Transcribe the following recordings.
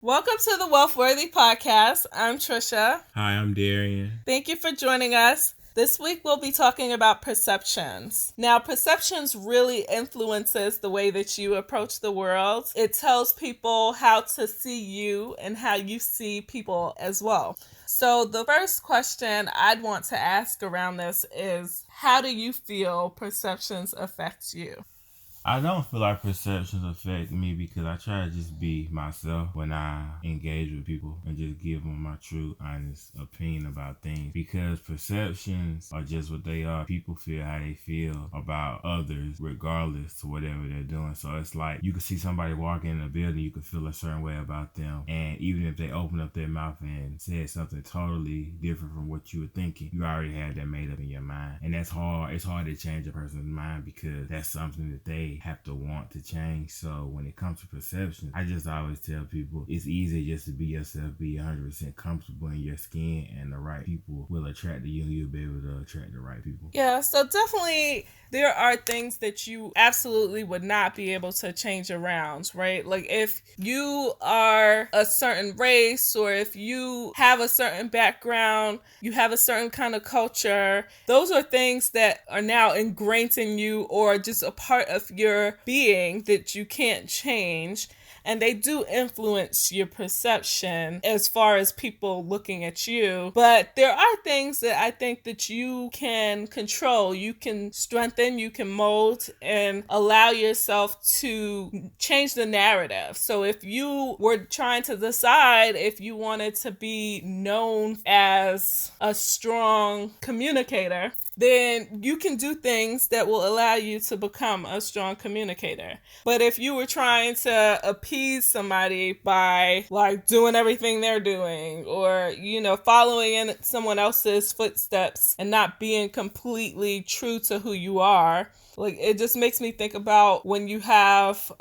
Welcome to the Wealthworthy Podcast. I'm Trisha. Hi, I'm Darian. Thank you for joining us. This week we'll be talking about perceptions. Now, perceptions really influences the way that you approach the world. It tells people how to see you and how you see people as well. So the first question I'd want to ask around this is, how do you feel perceptions affect you? I don't feel like perceptions affect me because I try to just be myself when I engage with people and just give them my true, honest opinion about things. Because perceptions are just what they are. People feel how they feel about others regardless to whatever they're doing. So it's like you can see somebody walking in a building, you can feel a certain way about them. And even if they open up their mouth and say something totally different from what you were thinking, you already had that made up in your mind. And that's hard. It's hard to change a person's mind because that's something that they have to want to change. So when it comes to perception, I just always tell people it's easy just to be yourself, be 100% comfortable in your skin, and the right people will attract to you and you'll be able to attract the right people. Yeah, so definitely there are things that you absolutely would not be able to change around, right? Like if you are a certain race or if you have a certain background, you have a certain kind of culture, those are things that are now ingrained in you or just a part of your being that you can't change. And they do influence your perception as far as people looking at you. But there are things that I think that you can control, you can strengthen, you can mold, and allow yourself to change the narrative. So if you were trying to decide if you wanted to be known as a strong communicator, then you can do things that will allow you to become a strong communicator. But if you were trying to appease somebody by like doing everything they're doing or, following in someone else's footsteps and not being completely true to who you are, like it just makes me think about when you have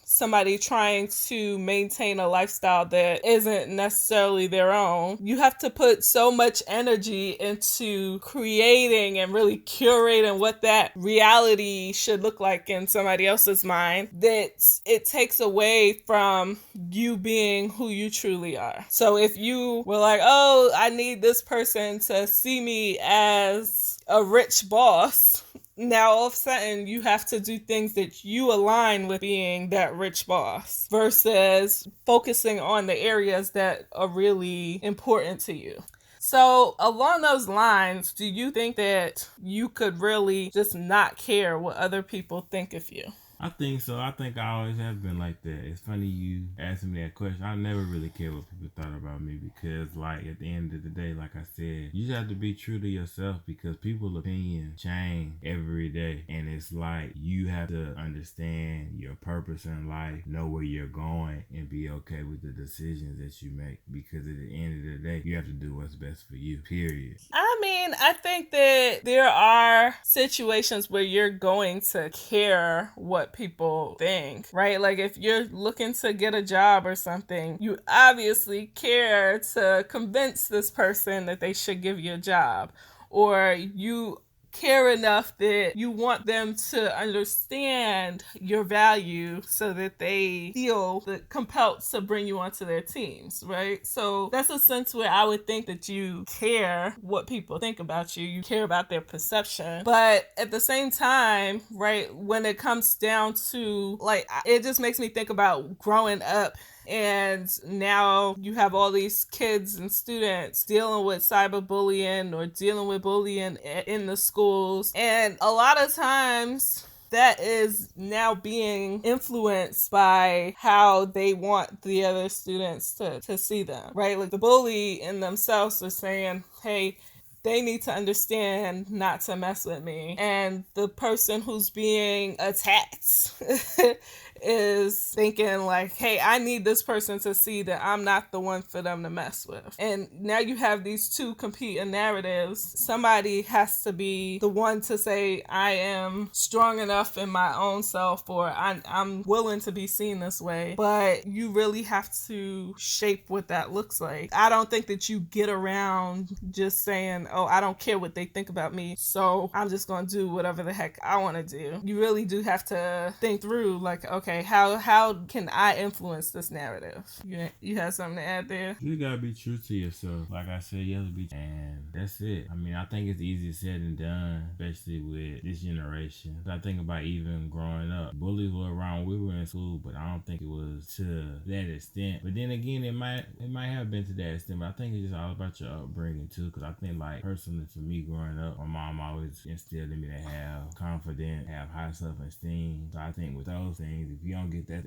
somebody trying to maintain a lifestyle that isn't necessarily their own. You have to put so much energy into creating and really curating what that reality should look like in somebody else's mind that it takes away from you being who you truly are. So if you were like, oh, I need this person to see me as a rich boss, now all of a sudden you have to do things that you align with being that rich boss versus focusing on the areas that are really important to you. So along those lines, do you think that you could really just not care what other people think of you? I think so. I think I always have been like that. It's funny you asking me that question. I never really cared what people thought about me because, like, at the end of the day, like I said, you just have to be true to yourself because people's opinions change every day. And it's like you have to understand your purpose in life, know where you're going, and be okay with the decisions that you make because at the end of the day, you have to do what's best for you, period. I mean, I think that there are situations where you're going to care what people think, right? Like if you're looking to get a job or something, you obviously care to convince this person that they should give you a job, or you care enough that you want them to understand your value so that they feel compelled to bring you onto their teams, right? So that's a sense where I would think that you care what people think about you. You care about their perception. But at the same time, right, when it comes down to, like, it just makes me think about growing up. And now you have all these kids and students dealing with cyberbullying or dealing with bullying in the schools. And a lot of times that is now being influenced by how they want the other students to see them, right? Like the bully in themselves are saying, hey, they need to understand not to mess with me. And the person who's being attacked is thinking like, hey, I need this person to see that I'm not the one for them to mess with. And now you have these two competing narratives. Somebody has to be the one to say, I am strong enough in my own self, or I'm willing to be seen this way. But you really have to shape what that looks like. I don't think that you get around just saying, oh, I don't care what they think about me, so I'm just going to do whatever the heck I want to do. You really do have to think through like, okay, okay, how can I influence this narrative? You have something to add there? You gotta be true to yourself. Like I said, you have to be, and that's it. I mean, I think it's easier said than done, especially with this generation. I think about even growing up, bullies were around. We were in school, but I don't think it was to that extent. But then again, it might have been to that extent. But I think it's just all about your upbringing too. Because I think, like, personally for me growing up, my mom always instilled in me to have confidence, have high self-esteem. So I think with those things, if you don't get that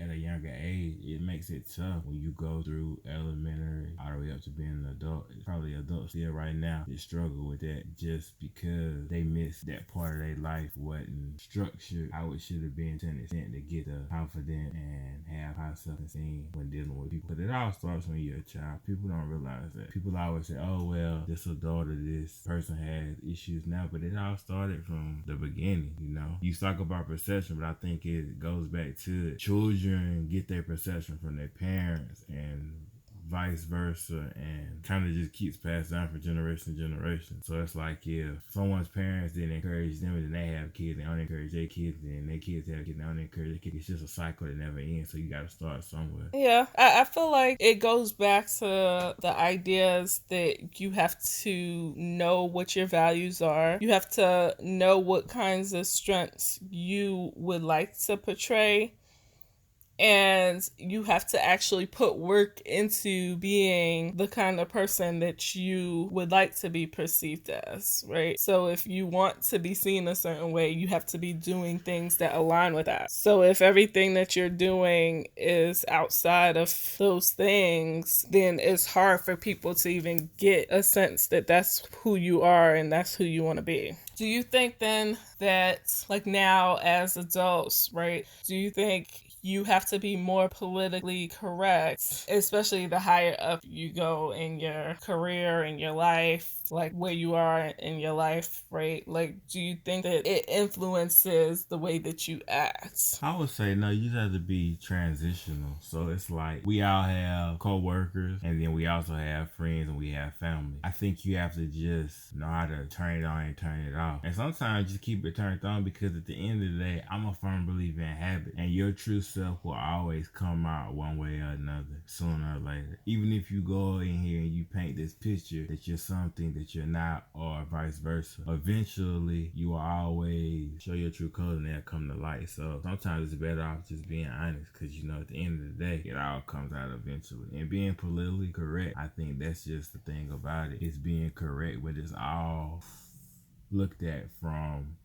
at a younger age, it makes it tough when you go through elementary all the way up to being an adult. It's probably adults still right now that struggle with that just because they missed that part of their life wasn't structured how it should have been to an extent to get the confidence and have high self-esteem when dealing with people. But it all starts when you're a child. People don't realize that. People always say, oh, well, this adult or this person has issues now, but it all started from the beginning, you know? You talk about perception, but I think it goes back to children get their perception from their parents and vice versa, and kind of just keeps passed down from generation to generation. So it's like if someone's parents didn't encourage them, then they have kids, they don't encourage their kids, then their kids have kids, they don't encourage their kids. It's just a cycle that never ends, so you got to start somewhere. Yeah, I feel like it goes back to the ideas that you have to know what your values are. You have to know what kinds of strengths you would like to portray. And you have to actually put work into being the kind of person that you would like to be perceived as, right? So if you want to be seen a certain way, you have to be doing things that align with that. So if everything that you're doing is outside of those things, then it's hard for people to even get a sense that that's who you are and that's who you want to be. Do you think then that, like, now as adults, right, do you think you have to be more politically correct, especially the higher up you go in your career, in your life, like where you are in your life, right? Like, do you think that it influences the way that you act? I would say no, you just have to be transitional. So it's like we all have co-workers, and then we also have friends, and we have family. I think you have to just know how to turn it on and turn it off. And sometimes just keep it turned on, because at the end of the day, I'm a firm believer in habit. And your true self will always come out one way or another, sooner or later. Even if you go in here and you paint this picture that you're something that you're not, or vice versa, eventually you will always show your true colors and they'll come to light. So sometimes it's better off just being honest, because you know at the end of the day it all comes out eventually. And being politically correct, I think that's just the thing about it. It's being correct, but it's all looked at from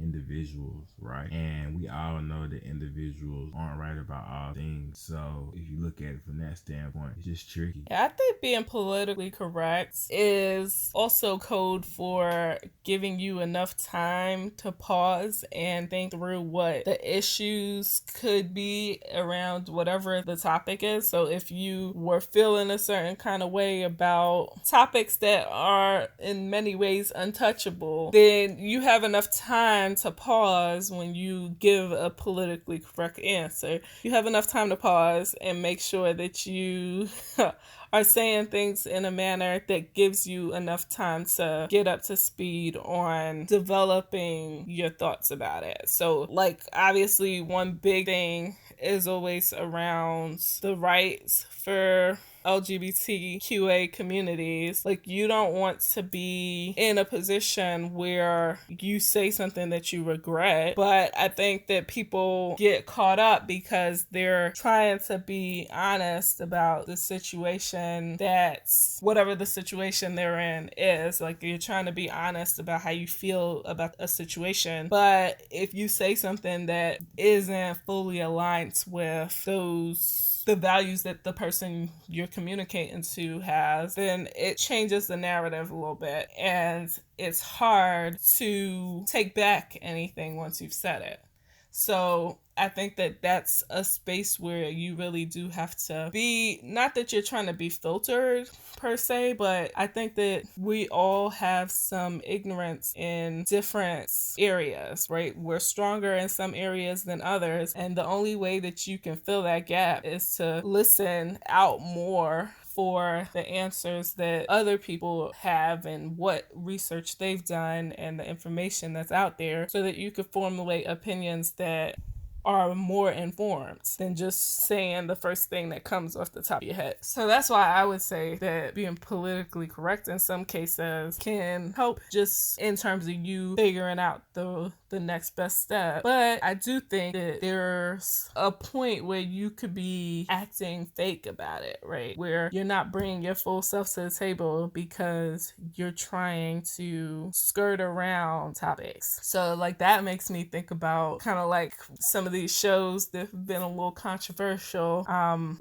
individuals, right? And we all know that individuals aren't right about all things. So if you look at it from that standpoint, it's just tricky. Yeah, I think being politically correct is also code for giving you enough time to pause and think through what the issues could be around whatever the topic is. So if you were feeling a certain kind of way about topics that are in many ways untouchable, then you have enough time to pause when you give a politically correct answer. You have enough time to pause and make sure that you are saying things in a manner that gives you enough time to get up to speed on developing your thoughts about it. So, like, obviously one big thing is always around the rights for LGBTQA communities. Like, you don't want to be in a position where you say something that you regret, but I think that people get caught up because they're trying to be honest about the situation, that's whatever the situation they're in is. Like, you're trying to be honest about how you feel about a situation, but if you say something that isn't fully aligned with the values that the person you're communicating to has, then it changes the narrative a little bit, and it's hard to take back anything once you've said it. So I think that that's a space where you really do have to be, not that you're trying to be filtered per se, but I think that we all have some ignorance in different areas, right? We're stronger in some areas than others, and the only way that you can fill that gap is to listen out more for the answers that other people have and what research they've done and the information that's out there, so that you could formulate opinions that are more informed than just saying the first thing that comes off the top of your head. So that's why I would say that being politically correct in some cases can help just in terms of you figuring out the next best step. But I do think that there's a point where you could be acting fake about it, right? Where you're not bringing your full self to the table because you're trying to skirt around topics. So like that makes me think about kind of like some of these shows that have been a little controversial,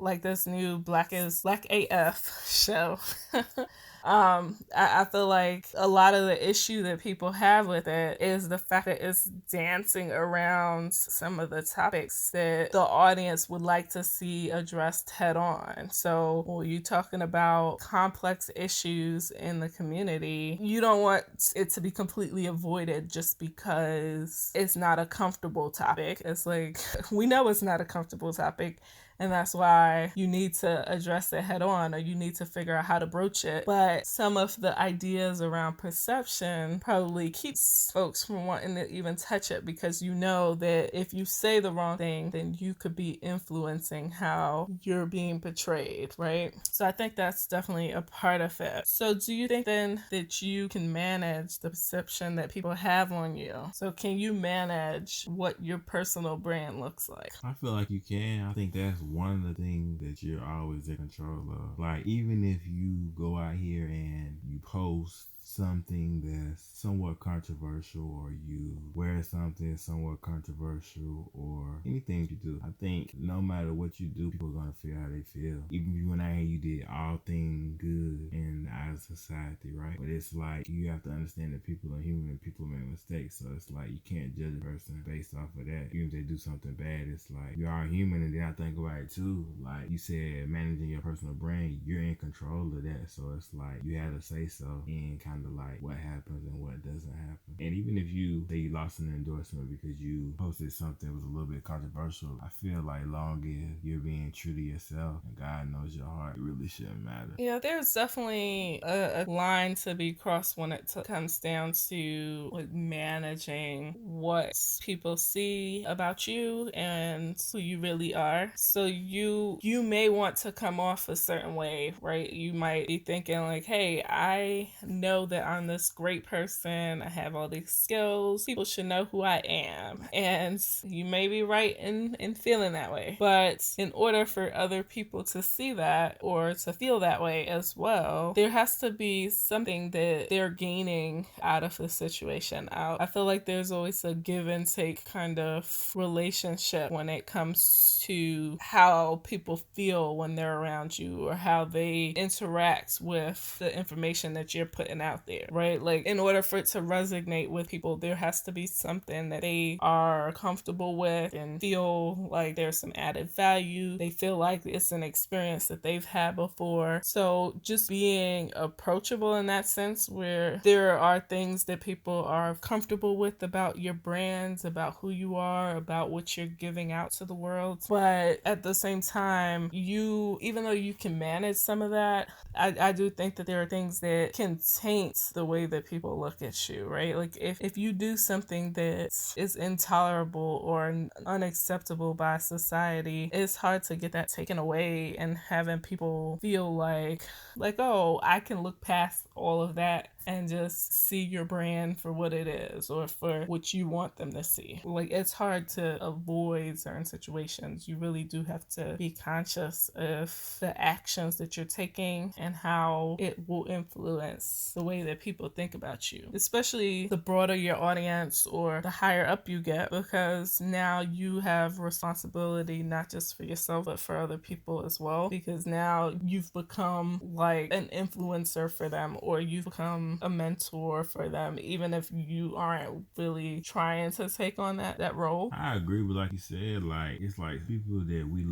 like this new Black AF show. I feel like a lot of the issue that people have with it is the fact that it's dancing around some of the topics that the audience would like to see addressed head on. So when you're talking about complex issues in the community, you don't want it to be completely avoided just because it's not a comfortable topic. It's like, we know it's not a comfortable topic, and that's why you need to address it head on, or you need to figure out how to broach it. But some of the ideas around perception probably keeps folks from wanting to even touch it, because you know that if you say the wrong thing, then you could be influencing how you're being portrayed, right? So I think that's definitely a part of it. So do you think then that you can manage the perception that people have on you? So can you manage what your personal brand looks like? I feel like you can. I think that's one of the things that you're always in control of. Like, even if you go out here and you post something that's somewhat controversial, or you wear something somewhat controversial, or anything you do, I think no matter what you do, people are gonna feel how they feel. Even if you went out here, you did all things good in the eyes of society, right? But it's like, you have to understand that people are human and people make mistakes. So it's like, you can't judge a person based off of that. Even if they do something bad, it's like, you are human. And then I think about it too, like you said, managing your personal brand, you're in control of that. So it's like, you have to say so, and kind of like what happens and what doesn't happen. And even if you say you lost an endorsement because you posted something that was a little bit controversial, I feel like long as you're being true to yourself and God knows your heart, it really shouldn't matter. Yeah, there's definitely a line to be crossed when it comes down to like managing what people see about you and who you really are. So you may want to come off a certain way, right? You might be thinking like, hey, I know that I'm this great person. I have all these skills. People should know who I am. And you may be right in feeling that way. But in order for other people to see that or to feel that way as well, there has to be something that they're gaining out of the situation. I feel like there's always a give and take kind of relationship when it comes to how people feel when they're around you, or how they interact with the information that you're putting out there, right? Like, in order for it to resonate with people, there has to be something that they are comfortable with and feel like there's some added value. They feel like it's an experience that they've had before. So just being approachable in that sense, where there are things that people are comfortable with about your brands, about who you are, about what you're giving out to the world. But at the same time, even though you can manage some of that, I do think that there are things that can taint the way that people look at you, right? Like if you do something that is intolerable or unacceptable by society, it's hard to get that taken away and having people feel like, oh, I can look past all of that and just see your brand for what it is, or for what you want them to see. Like, it's hard to avoid certain situations. You really do have to be conscious of the actions that you're taking and how it will influence the way that people think about you, especially the broader your audience or the higher up you get, because now you have responsibility not just for yourself but for other people as well, because now you've become like an influencer for them, or you've become a mentor for them, even if you aren't really trying to take on that role. I agree, but like you said, like, it's like people that we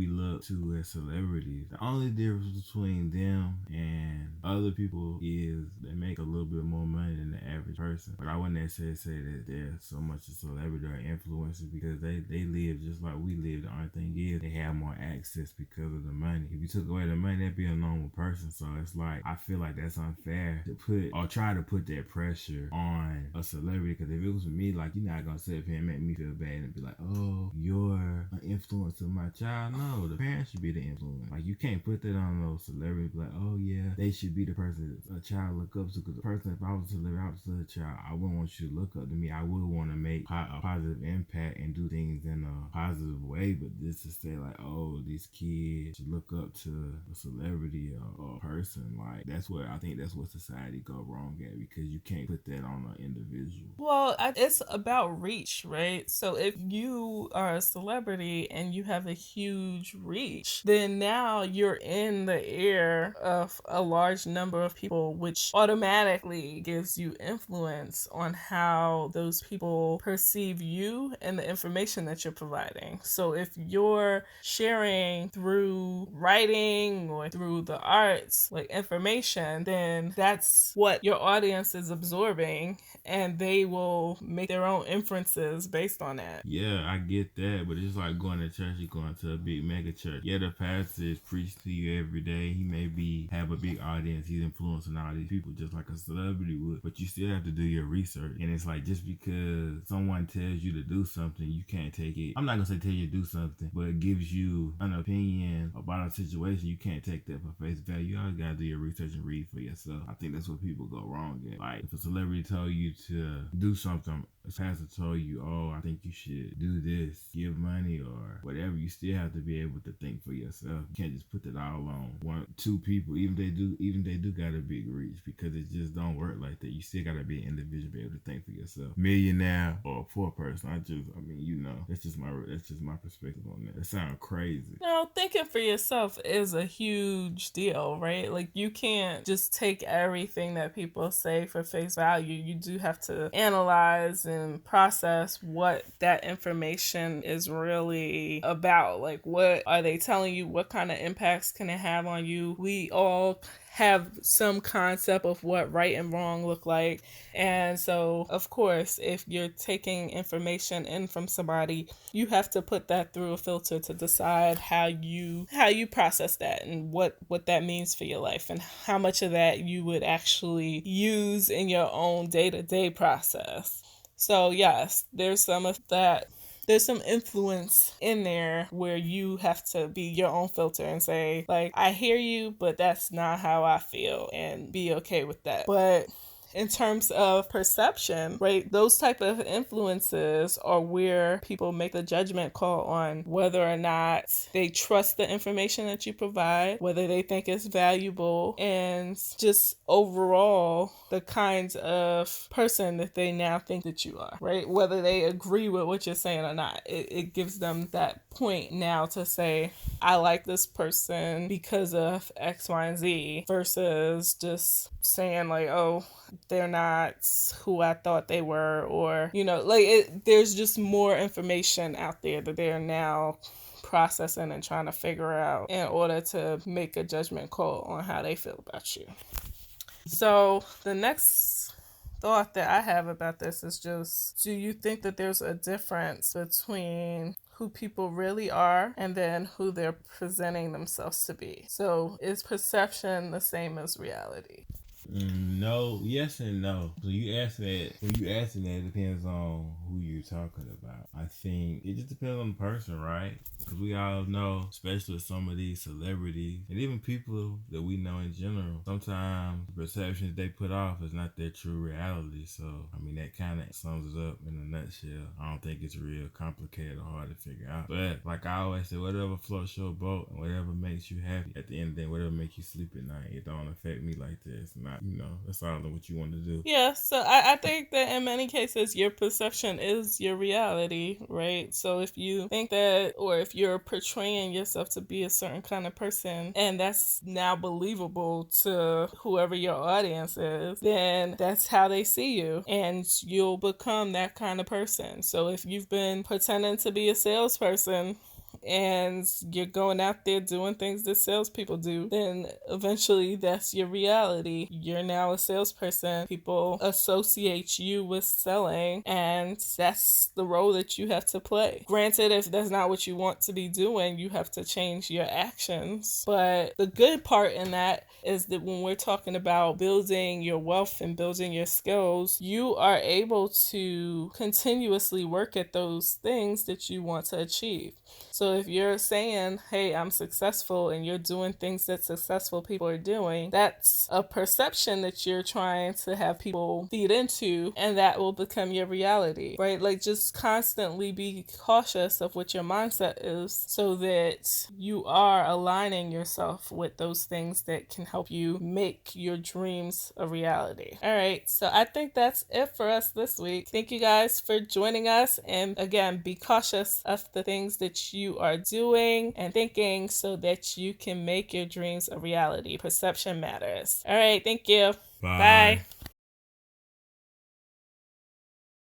look to as celebrities. The only difference between them and other people is they make a little bit more money than the average person. But I wouldn't necessarily say that they're so much a celebrity or influencer, because they live just like we live. The only thing is they have more access because of the money. If you took away the money, that'd be a normal person. So it's like, I feel like that's unfair dare to put or try to put that pressure on a celebrity. Because if it was me, like, you're not gonna sit up here and make me feel bad and be like, oh, you're an influence of my child. No, the parents should be the influence. Like, you can't put that on those celebrities. Be like, oh yeah, they should be the person a child look up to. Because the person, if I was a celebrity, I was a child, I wouldn't want you to look up to me. I would want to make a positive impact and do things in a positive way. But just to say like, oh, these kids should look up to a celebrity or a person, like, that's what I think that's what society go wrong at, because you can't put that on an individual. Well, it's about reach, right? So if you are a celebrity and you have a huge reach, then now you're in the ear of a large number of people, which automatically gives you influence on how those people perceive you and the information that you're providing. So if you're sharing through writing or through the arts, like, information, then that's what your audience is absorbing, and they will make their own inferences based on that. Yeah, I get that, but it's like going to church. You're going to a big mega church. Yeah, the pastor is preaching to you every day. He may have a big audience. He's influencing all these people just like a celebrity would, but you still have to do your research. And it's like, just because someone tells you to do something, you can't take it. I'm not gonna say tell you to do something, but it gives you an opinion about a situation. You can't take that for face value. You always gotta do your research and read for yourself. I think that's what people go wrong at. Like, if a celebrity told you to do something, a pastor told you, oh, I think you should do this, give money or whatever, you still have to be able to think for yourself. You can't just put that all on one, two people, even they do got a big reach, because it just don't work like that. You still gotta be an individual, be able to think for yourself. Millionaire or a poor person, I mean, you know, that's just my perspective on that. That sounds crazy. No, thinking for yourself is a huge deal, right? Like, you can't just take everything that people say for face value. You do have to analyze and process what that information is really about. Like, what are they telling you? What kind of impacts can it have on you? We all have some concept of what right and wrong look like. And so, of course, if you're taking information in from somebody, you have to put that through a filter to decide how you process that and what that means for your life, and how much of that you would actually use in your own day-to-day process. So yes, there's some of that. There's some influence in there where you have to be your own filter and say, like, I hear you, but that's not how I feel, and be okay with that. But in terms of perception, right, those type of influences are where people make the judgment call on whether or not they trust the information that you provide, whether they think it's valuable, and just overall the kinds of person that they now think that you are, right? Whether they agree with what you're saying or not. It gives them that point now to say, I like this person because of X, Y, and Z, versus just saying like, oh, they're not who I thought they were, or, you know, like, there's just more information out there that they're now processing and trying to figure out in order to make a judgment call on how they feel about you. So the next thought that I have about this is just, do you think that there's a difference between who people really are and then who they're presenting themselves to be? So is perception the same as reality? No, yes and no. So you asking that, it depends on who you're talking about. I think it just depends on the person, right? Because we all know, especially some of these celebrities and even people that we know in general, sometimes the perceptions they put off is not their true reality. So, I mean, that kind of sums it up in a nutshell. I don't think it's real complicated or hard to figure out. But like I always say, whatever floats your boat and whatever makes you happy, at the end of the day, whatever makes you sleep at night, it don't affect me like this. Not, you know, that's all what you want to do. Yeah, so I think that in many cases your perception is your reality, right? So if you think that, or if you're portraying yourself to be a certain kind of person, and that's now believable to whoever your audience is, then that's how they see you, and you'll become that kind of person. So if you've been pretending to be a salesperson and you're going out there doing things that salespeople do, then eventually that's your reality. You're now a salesperson. People associate you with selling, and that's the role that you have to play. Granted, if that's not what you want to be doing, you have to change your actions. But the good part in that is that when we're talking about building your wealth and building your skills, you are able to continuously work at those things that you want to achieve. So if you're saying, hey, I'm successful, and you're doing things that successful people are doing, that's a perception that you're trying to have people feed into, and that will become your reality, right? Like, just constantly be cautious of what your mindset is so that you are aligning yourself with those things that can help you make your dreams a reality. All right, so I think that's it for us this week. Thank you guys for joining us, and again, be cautious of the things that you are doing and thinking so that you can make your dreams a reality. Perception matters. All right, thank you. Bye. Bye.